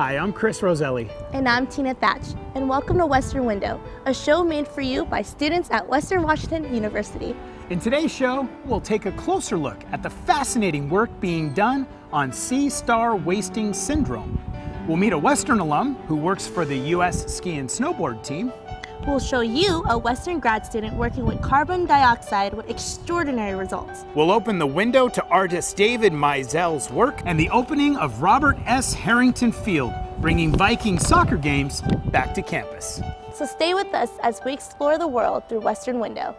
Hi, I'm Chris Roselli. And I'm Teena Thach, and welcome to Western Window, a show made for you by students at Western Washington University. In today's show, we'll take a closer look at the fascinating work being done on sea star wasting syndrome. We'll meet a Western alum who works for the U.S. Ski and Snowboard Team. We'll show you a Western grad student working with carbon dioxide with extraordinary results. We'll open the window to artist David Maisel's work and the opening of Robert S. Harrington Field, bringing Viking soccer games back to campus. So stay with us as we explore the world through Western Window.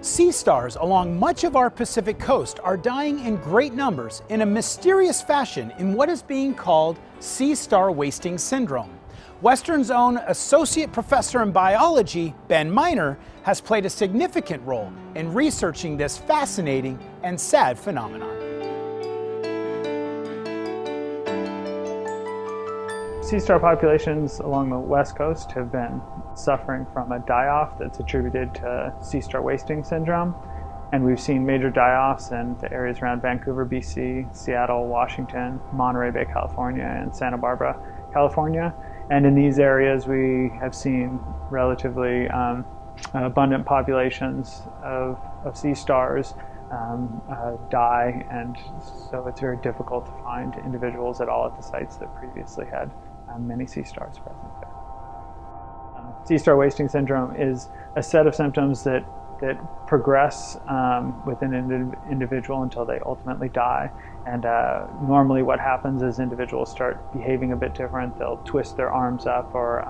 Sea stars along much of our Pacific coast are dying in great numbers in a mysterious fashion in what is being called sea star wasting syndrome. Western's own associate professor in biology, Ben Miner, has played a significant role in researching this fascinating and sad phenomenon. Sea star populations along the west coast have been suffering from a die-off that's attributed to sea star wasting syndrome. And we've seen major die-offs in the areas around Vancouver, BC, Seattle, Washington, Monterey Bay, California, and Santa Barbara, California. And in these areas, we have seen relatively abundant populations of sea stars die, and so it's very difficult to find individuals at all at the sites that previously had many sea stars present there. Sea star wasting syndrome is a set of symptoms that progress within an individual until they ultimately die. And normally what happens is individuals start behaving a bit different. They'll twist their arms up or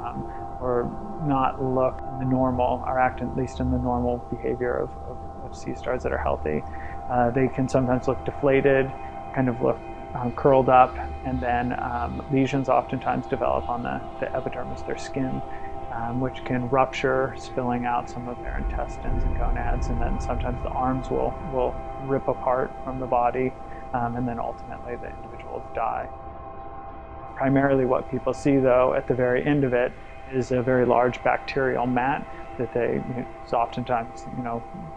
not look the normal, or act at least in the normal behavior of sea stars that are healthy. They can sometimes look deflated, kind of look curled up, and then lesions oftentimes develop on the epidermis, their skin, which can rupture, spilling out some of their intestines and gonads, and then sometimes the arms will rip apart from the body, and then ultimately the individuals die. Primarily what people see, though, at the very end of it is a very large bacterial mat that it's oftentimes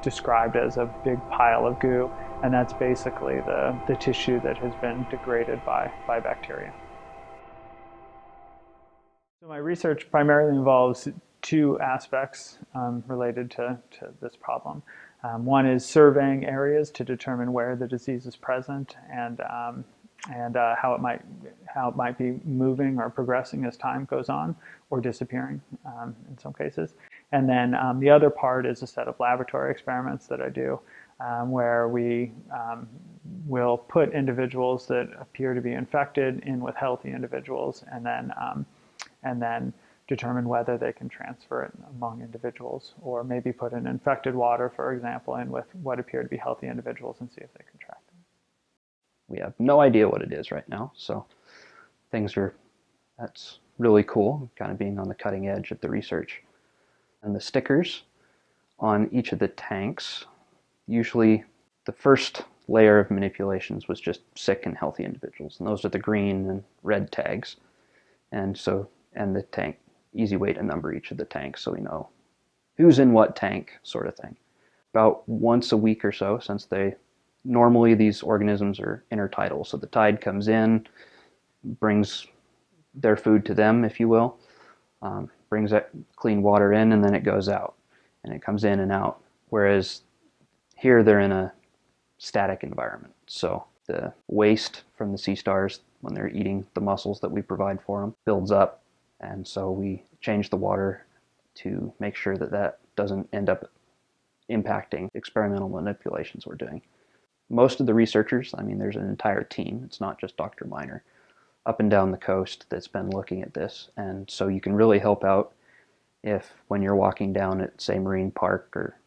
described as a big pile of goo, and that's basically the tissue that has been degraded by bacteria. So my research primarily involves two aspects related to this problem. One is surveying areas to determine where the disease is present and how it might be moving or progressing as time goes on, or disappearing in some cases. And then the other part is a set of laboratory experiments that I do, where we will put individuals that appear to be infected in with healthy individuals, and then determine whether they can transfer it among individuals, or maybe put in infected water, for example, in with what appear to be healthy individuals and see if they contract it. We have no idea what it is right now, so that's really cool, kind of being on the cutting edge of the research. And the stickers on each of the tanks, usually the first layer of manipulations was just sick and healthy individuals, and those are the green and red tags. And the tank, easy way to number each of the tanks so we know who's in what tank, sort of thing. About once a week or so, since normally these organisms are intertidal, so the tide comes in, brings their food to them, if you will, brings that clean water in, and then it goes out, and it comes in and out. Whereas here they're in a static environment, so the waste from the sea stars, when they're eating the mussels that we provide for them, builds up, and so we change the water to make sure that doesn't end up impacting experimental manipulations we're doing. Most of the researchers, there's an entire team, it's not just Dr. Miner, up and down the coast that's been looking at this, and so you can really help out if, when you're walking down at, say, Marine Park or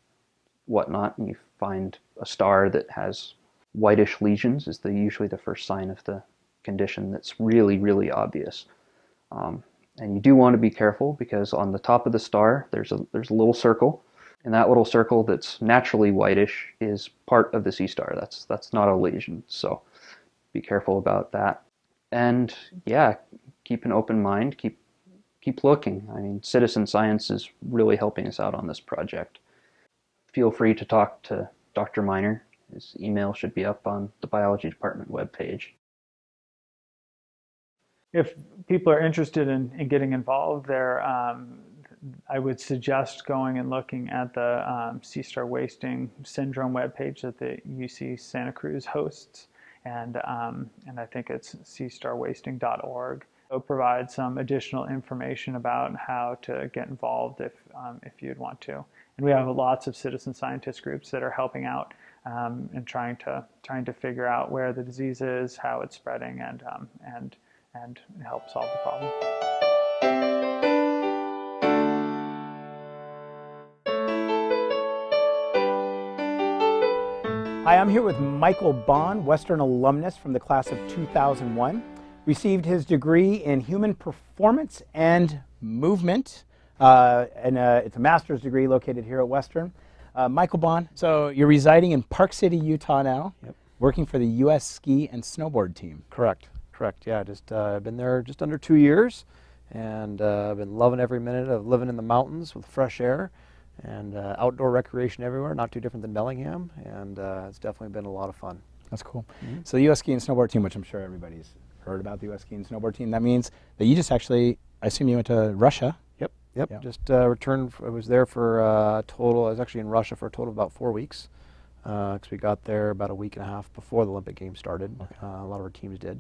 whatnot, and you find a star that has whitish lesions, is usually the first sign of the condition that's really, really obvious. And you do want to be careful, because on the top of the star there's a little circle, and that little circle that's naturally whitish is part of the sea star. That's not a lesion, so be careful about that. And yeah, keep an open mind, keep looking. I mean, citizen science is really helping us out on this project. Feel free to talk to Dr. Miner. His email should be up on the biology department webpage. If people are interested in getting involved there, I would suggest going and looking at the Sea Star Wasting Syndrome webpage that the UC Santa Cruz hosts, and I think it's seastarwasting.org. It'll provide some additional information about how to get involved if you'd want to. And we have lots of citizen scientist groups that are helping out and trying to figure out where the disease is, how it's spreading, and help solve the problem. Hi, I'm here with Michael Bahn, Western alumnus from the class of 2001. Received his degree in human performance and movement, and it's a master's degree located here at Western. Michael Bahn, so you're residing in Park City, Utah now, Yep. working for the U.S. Ski and Snowboard Team. Correct. Yeah, just I've been there just under 2 years, and I've been loving every minute of living in the mountains with fresh air and outdoor recreation everywhere. Not too different than Bellingham, and it's definitely been a lot of fun. That's cool. So the U.S. Ski and Snowboard Team, which I'm sure everybody's heard about the U.S. Ski and Snowboard Team, that means that you just actually, I assume you went to Russia. Yep. Yeah. Just returned. I was there for a total. I was actually in Russia for a total of about 4 weeks, because we got there about a week and a half before the Olympic Games started. Okay. A lot of our teams did,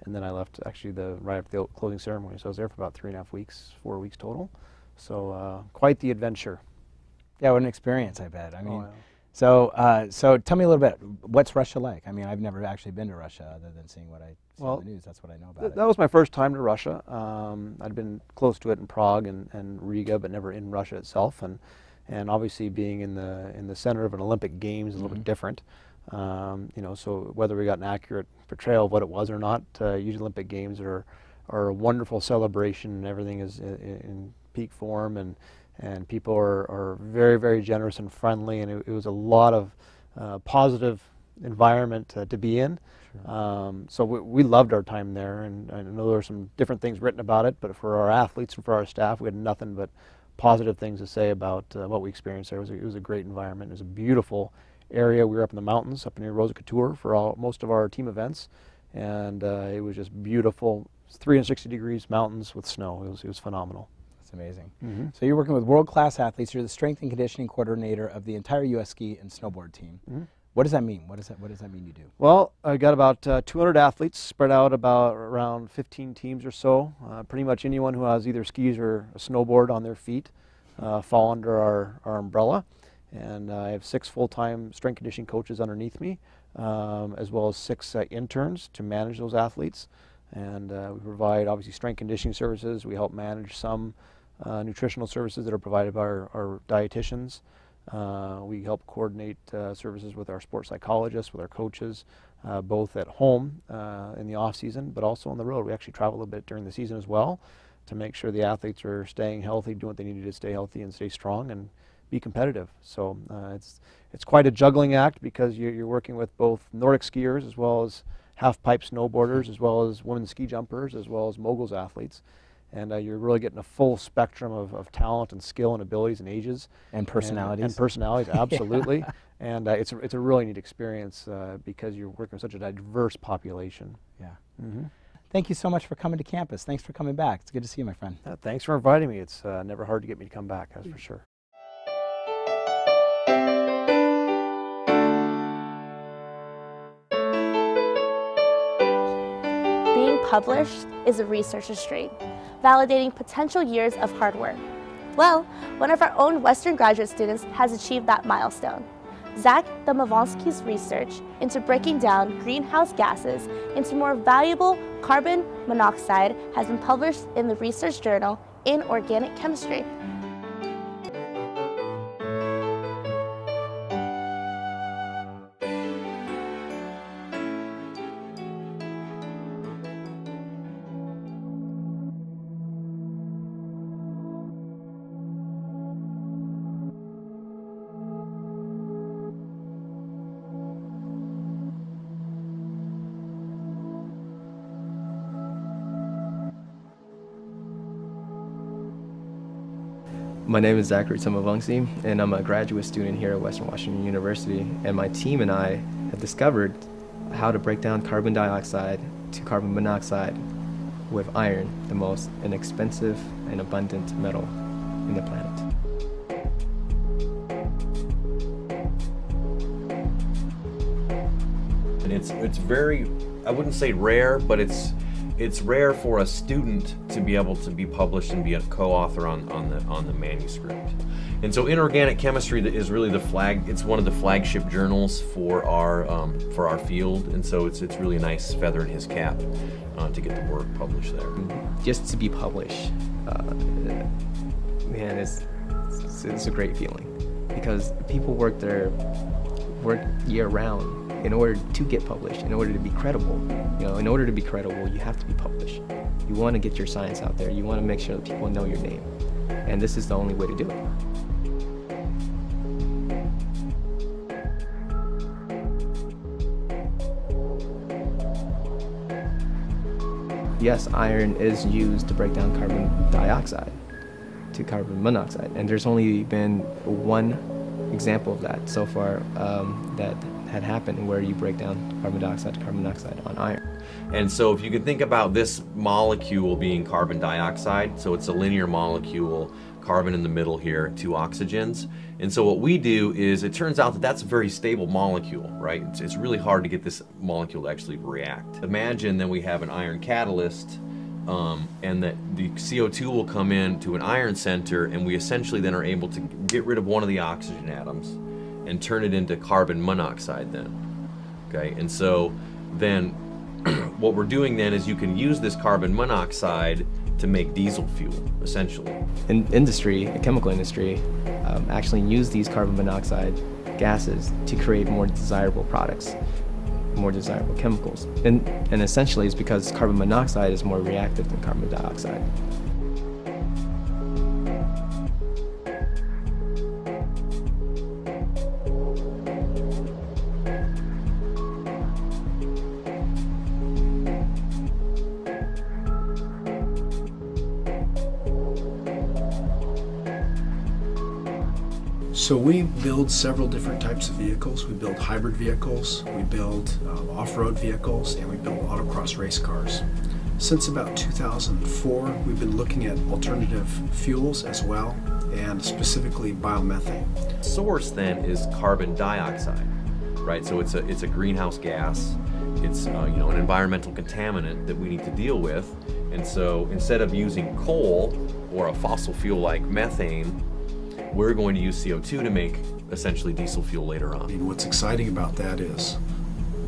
and then I left actually right after the closing ceremony. So I was there for about 3.5 weeks, 4 weeks total. So quite the adventure. Yeah, what an experience, I bet. I mean, yeah. so tell me a little bit, what's Russia like? I mean, I've never actually been to Russia other than seeing what I see on the news. That's what I know about it. That was my first time to Russia. I'd been close to it in Prague and Riga, but never in Russia itself. And obviously being in the center of an Olympic Games is a little bit different. So whether we got an accurate portrayal of what it was or not, usually Olympic Games are a wonderful celebration, and everything is in peak form, and people are very, very generous and friendly, and it was a lot of positive environment to be in. Sure. So we loved our time there, and I know there were some different things written about it, but for our athletes and for our staff, we had nothing but positive things to say about what we experienced there. It was a great environment. It was a beautiful area. We were up in the mountains, up near Rosa Couture for most of our team events, and it was just beautiful. 360 degrees mountains with snow. It was phenomenal. That's amazing. Mm-hmm. So you're working with world-class athletes. You're the strength and conditioning coordinator of the entire U.S. Ski and Snowboard Team. Mm-hmm. What does that mean? What does that mean you do? Well, I got about 200 athletes spread out about around 15 teams or so. Pretty much anyone who has either skis or a snowboard on their feet fall under our umbrella. And I have 6 full-time strength conditioning coaches underneath me, as well as 6 interns to manage those athletes. And we provide obviously strength conditioning services. We help manage some nutritional services that are provided by our dietitians. We help coordinate services with our sports psychologists, with our coaches, both at home in the off season, but also on the road. We actually travel a little bit during the season as well to make sure the athletes are staying healthy, doing what they need to do to stay healthy and stay strong and be competitive. So it's quite a juggling act, because you're working with both Nordic skiers as well as half-pipe snowboarders, as well as women ski jumpers, as well as moguls athletes. And you're really getting a full spectrum of talent and skill and abilities and ages. And personalities. And personalities, absolutely. Yeah. And it's a really neat experience because you're working with such a diverse population. Yeah. Mm-hmm. Thank you so much for coming to campus. Thanks for coming back. It's good to see you, my friend. Thanks for inviting me. It's never hard to get me to come back, that's for sure. Published is a researcher's dream, validating potential years of hard work. Well, one of our own Western graduate students has achieved that milestone. Zachary Thammavongsky's research into breaking down greenhouse gases into more valuable carbon monoxide has been published in the research journal Inorganic Chemistry. My name is Zachary Thammavongsy, and I'm a graduate student here at Western Washington University. And my team and I have discovered how to break down carbon dioxide to carbon monoxide with iron, the most inexpensive and abundant metal in the planet. And it's very, I wouldn't say rare, but it's rare for a student to be able to be published and be a co-author on the manuscript. And so Inorganic Chemistry is really it's one of the flagship journals for our field, and so it's really a nice feather in his cap to get the work published there. Just to be published, man, it's a great feeling, because people work year round in order to get published, in order to be credible. You know, in order to be credible, you have to be published. You want to get your science out there. You want to make sure that people know your name. And this is the only way to do it. Yes, iron is used to break down carbon dioxide to carbon monoxide. And there's only been one example of that so far that had happened, where you break down carbon dioxide to carbon monoxide on iron. And so if you can think about this molecule being carbon dioxide, so it's a linear molecule, carbon in the middle here, 2 oxygens. And so what we do is, it turns out that that's a very stable molecule, right? It's really hard to get this molecule to actually react. Imagine that we have an iron catalyst, and that the CO2 will come in to an iron center, and we essentially then are able to get rid of one of the oxygen atoms and turn it into carbon monoxide then, okay? And so then what we're doing then is you can use this carbon monoxide to make diesel fuel, essentially. In industry, the chemical industry, actually use these carbon monoxide gases to create more desirable products, more desirable chemicals. And essentially it's because carbon monoxide is more reactive than carbon dioxide. So we build several different types of vehicles. We build hybrid vehicles, we build off-road vehicles, and we build autocross race cars. Since about 2004, we've been looking at alternative fuels as well, and specifically biomethane. Source then is carbon dioxide, right? So it's a greenhouse gas. It's you know, an environmental contaminant that we need to deal with. And so instead of using coal or a fossil fuel like methane, we're going to use CO2 to make essentially diesel fuel later on. And what's exciting about that is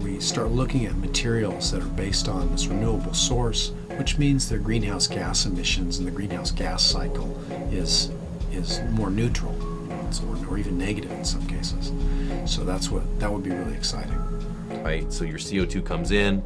we start looking at materials that are based on this renewable source, which means their greenhouse gas emissions and the greenhouse gas cycle is more neutral, or even negative in some cases. So that would be really exciting. Right, so your CO2 comes in,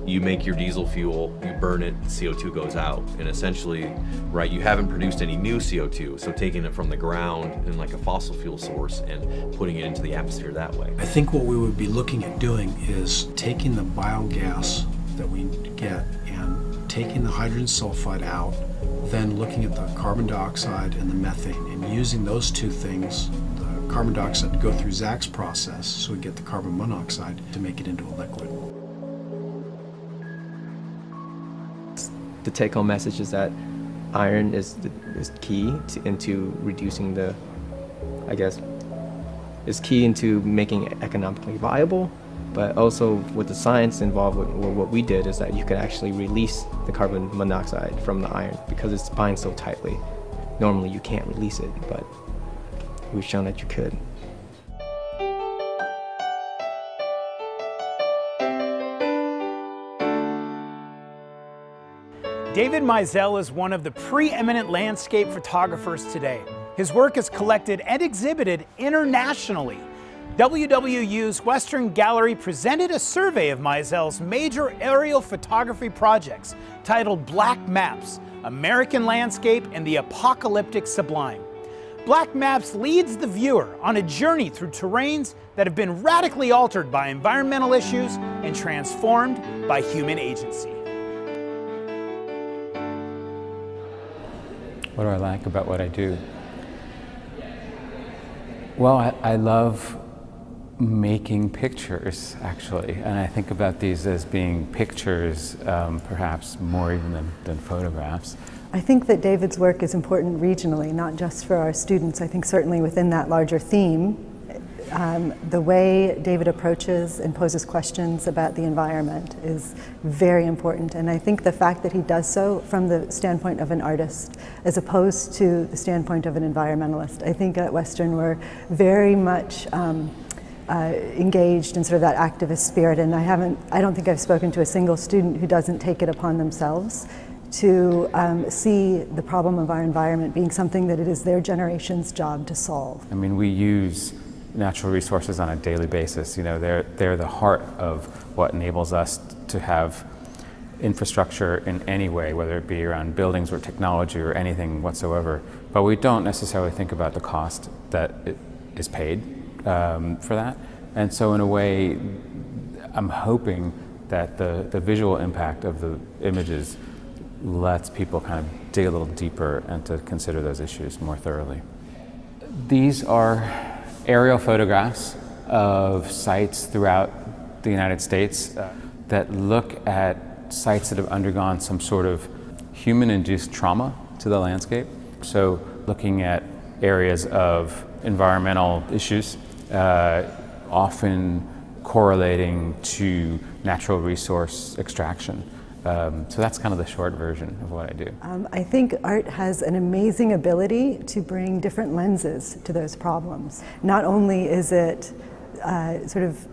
you make your diesel fuel, you burn it, CO2 goes out, and essentially, right, you haven't produced any new CO2, so taking it from the ground in like a fossil fuel source and putting it into the atmosphere that way. I think what we would be looking at doing is taking the biogas that we get and taking the hydrogen sulfide out, then looking at the carbon dioxide and the methane, and using those two things, carbon dioxide, to go through Zach's process, so we get the carbon monoxide to make it into a liquid. The take-home message is that iron is key into reducing the, I guess, is key into making it economically viable, but also with the science involved with what we did is that you could actually release the carbon monoxide from the iron because it's bind so tightly. Normally you can't release it, but we've shown that you could. David Maisel is one of the preeminent landscape photographers today. His work is collected and exhibited internationally. WWU's Western Gallery presented a survey of Maisel's major aerial photography projects titled Black Maps, American Landscape and the Apocalyptic Sublime. Black Maps leads the viewer on a journey through terrains that have been radically altered by environmental issues and transformed by human agency. What do I like about what I do? Well, I love making pictures, actually, and I think about these as being pictures, perhaps more even than photographs. I think that David's work is important regionally, not just for our students. I think certainly within that larger theme, the way David approaches and poses questions about the environment is very important. And I think the fact that he does so from the standpoint of an artist as opposed to the standpoint of an environmentalist. I think at Western we're very much engaged in sort of that activist spirit, and I don't think I've spoken to a single student who doesn't take it upon themselves to see the problem of our environment being something that it is their generation's job to solve. I mean, we use natural resources on a daily basis. You know, they're the heart of what enables us to have infrastructure in any way, whether it be around buildings or technology or anything whatsoever. But we don't necessarily think about the cost that is paid for that. And so in a way, I'm hoping that the visual impact of the images lets people kind of dig a little deeper and to consider those issues more thoroughly. These are aerial photographs of sites throughout the United States that look at sites that have undergone some sort of human-induced trauma to the landscape. So looking at areas of environmental issues, often correlating to natural resource extraction. So that's kind of the short version of what I do. I think art has an amazing ability to bring different lenses to those problems. Not only is it sort of,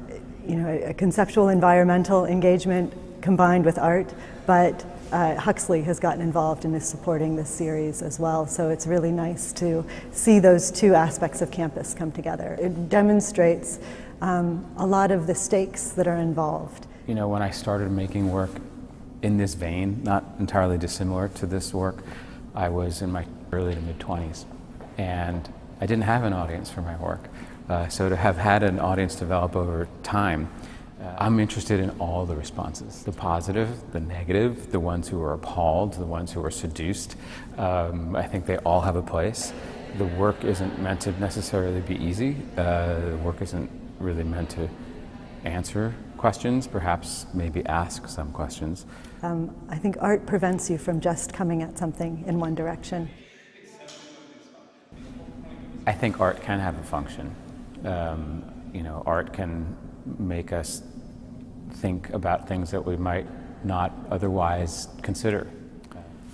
you know, a conceptual environmental engagement combined with art, but Huxley has gotten involved and is supporting this series as well. So it's really nice to see those two aspects of campus come together. It demonstrates a lot of the stakes that are involved. You know, when I started making work in this vein, not entirely dissimilar to this work, I was in my early to mid-20s, and I didn't have an audience for my work. So to have had an audience develop over time, I'm interested in all the responses, the positive, the negative, the ones who are appalled, the ones who are seduced. I think they all have a place. The work isn't meant to necessarily be easy. The work isn't really meant to answer questions, perhaps maybe ask some questions. I think art prevents you from just coming at something in one direction. I think art can have a function. You know, art can make us think about things that we might not otherwise consider.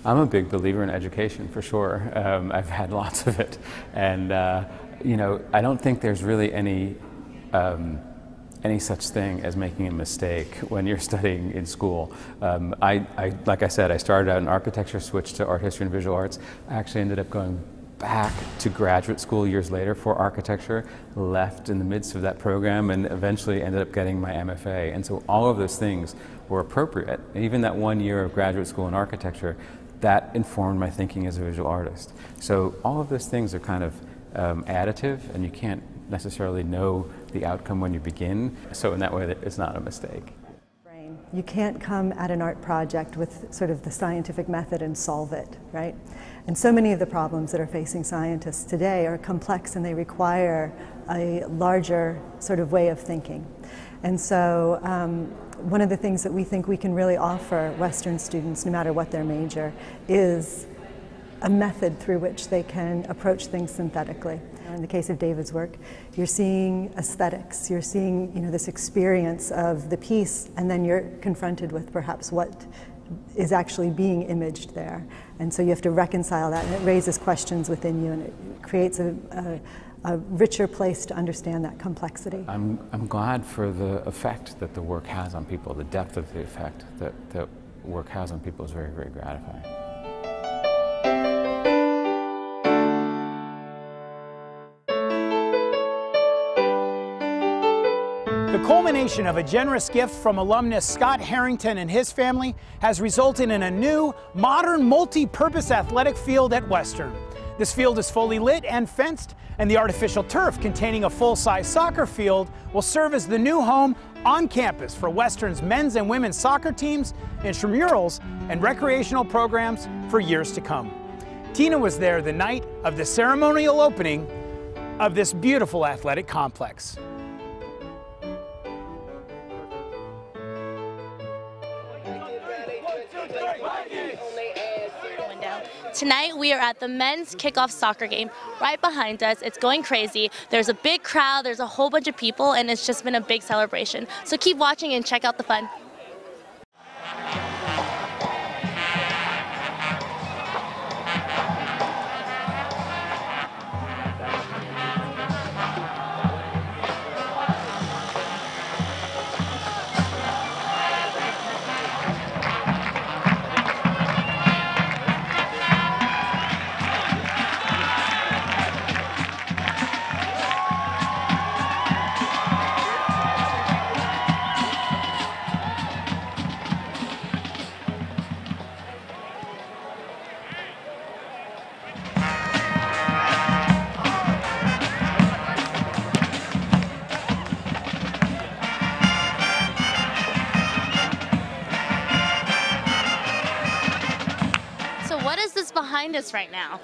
I'm a big believer in education, for sure. I've had lots of it. And, you know, I don't think there's really any such thing as making a mistake when you're studying in school. Like I said, I started out in architecture, switched to art history and visual arts. I actually ended up going back to graduate school years later for architecture, left in the midst of that program, and eventually ended up getting my MFA. And so all of those things were appropriate. And even that 1 year of graduate school in architecture, that informed my thinking as a visual artist. So all of those things are kind of additive, and you can't necessarily know the outcome when you begin. So in that way, it's not a mistake. You can't come at an art project with sort of the scientific method and solve it, right? And so many of the problems that are facing scientists today are complex, and they require a larger sort of way of thinking. And so one of the things that we think we can really offer Western students, no matter what their major, is a method through which they can approach things synthetically. In the case of David's work, you're seeing aesthetics, you're seeing, you know, this experience of the piece, and then you're confronted with perhaps what is actually being imaged there. And so you have to reconcile that, and it raises questions within you, and it creates a richer place to understand that complexity. I'm glad for the effect that the work has on people. The depth of the effect that work has on people is very, very gratifying. The culmination of a generous gift from alumnus Scott Harrington and his family has resulted in a new, modern, multi-purpose athletic field at Western. This field is fully lit and fenced, and the artificial turf containing a full-size soccer field will serve as the new home on campus for Western's men's and women's soccer teams, intramurals, and recreational programs for years to come. Teena was there the night of the ceremonial opening of this beautiful athletic complex. Tonight we are at the men's kickoff soccer game. Right behind us, it's going crazy. There's a big crowd, there's a whole bunch of people, and it's just been a big celebration. So keep watching and check out the fun. Behind us right now?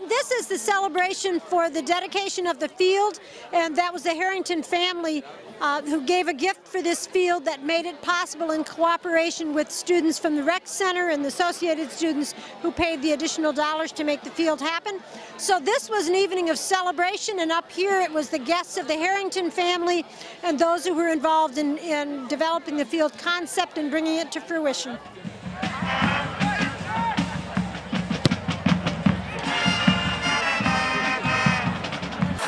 This is the celebration for the dedication of the field, and that was the Harrington family who gave a gift for this field that made it possible in cooperation with students from the rec center and the associated students who paid the additional dollars to make the field happen. So this was an evening of celebration, and up here it was the guests of the Harrington family and those who were involved in developing the field concept and bringing it to fruition.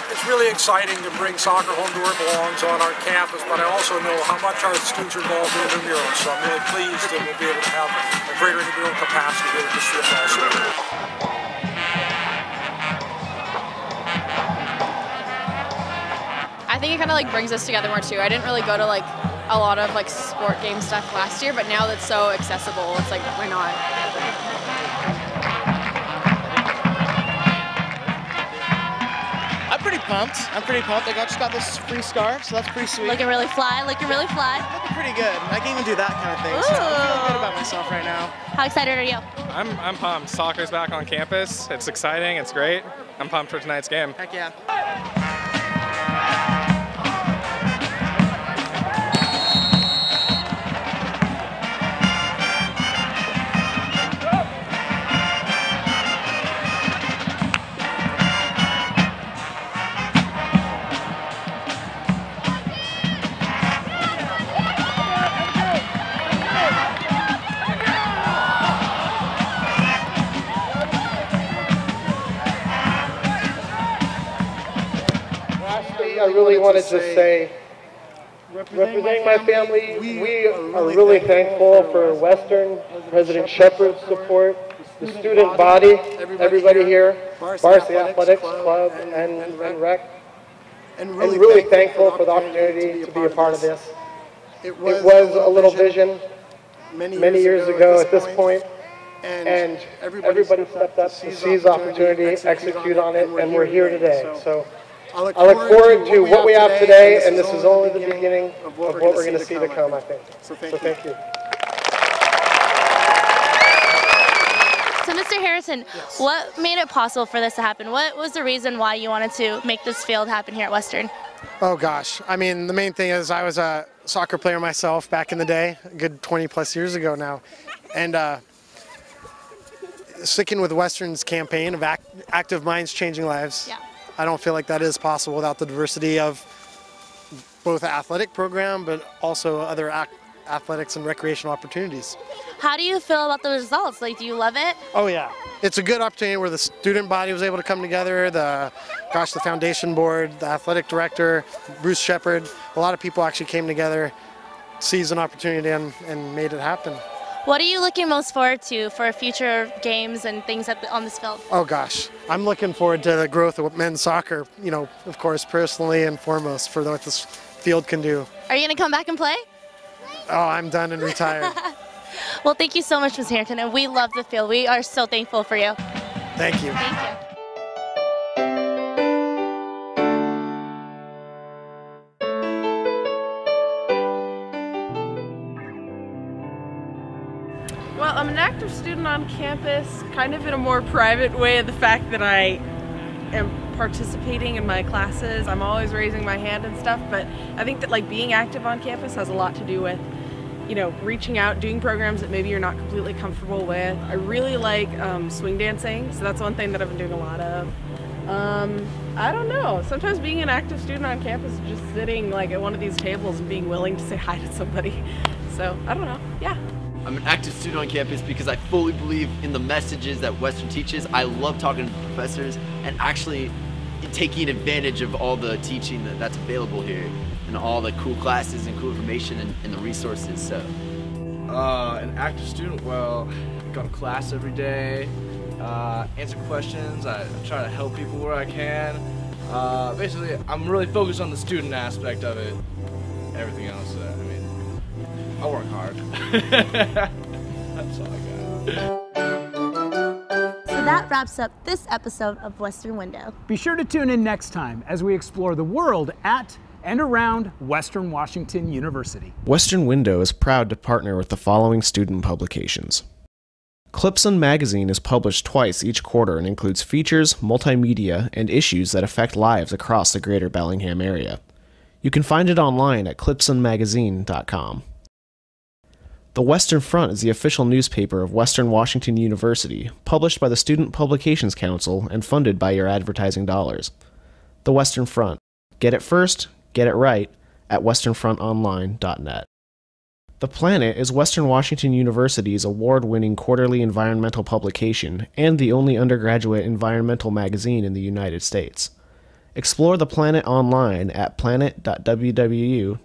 It's really exciting to bring soccer home to where it belongs on our campus, but I also know how much our students are involved in intramurals, so I'm really pleased that we'll be able to have a greater intramural capacity here at this field also. I think it kind of like brings us together more too. I didn't really go to like a lot of like sport game stuff last year, but now that's so accessible, it's like, why not? I'm pretty pumped. I just got this free scarf, so that's pretty sweet. Looking really fly, looking really fly. Looking pretty good. I can even do that kind of thing, so I'm feeling good about myself right now. How excited are you? I'm pumped. Soccer's back on campus. It's exciting, it's great. I'm pumped for tonight's game. Heck yeah. I really wanted to say, representing my family, we are really thankful for Western, President Shepard's support, the student body, everybody here, Varsity Athletics Club and Rec, and really thankful for the opportunity to be a part of this. It was a little vision many years ago at this point, and everybody stepped up to seize the opportunity, execute on it, and we're here today. So I look forward to what we have today, and this is only the beginning of what we're going to see to come, I think. So thank you. So Mr. Harrington, what made it possible for this to happen? What was the reason why you wanted to make this field happen here at Western? Oh gosh, I mean, the main thing is I was a soccer player myself back in the day, a good 20 plus years ago now, and sticking with Western's campaign of active minds changing lives. Yeah. I don't feel like that is possible without the diversity of both the athletic program, but also other athletics and recreational opportunities. How do you feel about the results? Like, do you love it? Oh yeah, it's a good opportunity where the student body was able to come together, the foundation board, the athletic director, Bruce Shepard, a lot of people actually came together, seized an opportunity and made it happen. What are you looking most forward to for future games and things on this field? Oh gosh, I'm looking forward to the growth of men's soccer, you know, of course, personally and foremost for what this field can do. Are you going to come back and play? Oh, I'm done and retired. Well, thank you so much, Ms. Harrington, and we love the field. We are so thankful for you. Thank you. Thank you. I'm an active student on campus, kind of in a more private way, of the fact that I am participating in my classes. I'm always raising my hand and stuff, but I think that like being active on campus has a lot to do with, you know, reaching out, doing programs that maybe you're not completely comfortable with. I really like swing dancing, so that's one thing that I've been doing a lot of. I don't know, sometimes being an active student on campus is just sitting like at one of these tables and being willing to say hi to somebody. So, I don't know, yeah. I'm an active student on campus because I fully believe in the messages that Western teaches. I love talking to professors and actually taking advantage of all the teaching that's available here and all the cool classes and cool information and the resources. So, an active student, well, go to class every day, answer questions, I try to help people where I can. Basically, I'm really focused on the student aspect of it. Everything else, I mean, I work hard. That's all I got. So that wraps up this episode of Western Window. Be sure to tune in next time as we explore the world at and around Western Washington University. Western Window is proud to partner with the following student publications. Clipson Magazine is published twice each quarter and includes features, multimedia, and issues that affect lives across the greater Bellingham area. You can find it online at clipsonmagazine.com. The Western Front is the official newspaper of Western Washington University, published by the Student Publications Council and funded by your advertising dollars. The Western Front. Get it first, get it right at westernfrontonline.net. The Planet is Western Washington University's award-winning quarterly environmental publication and the only undergraduate environmental magazine in the United States. Explore The Planet online at planet.wwu.edu.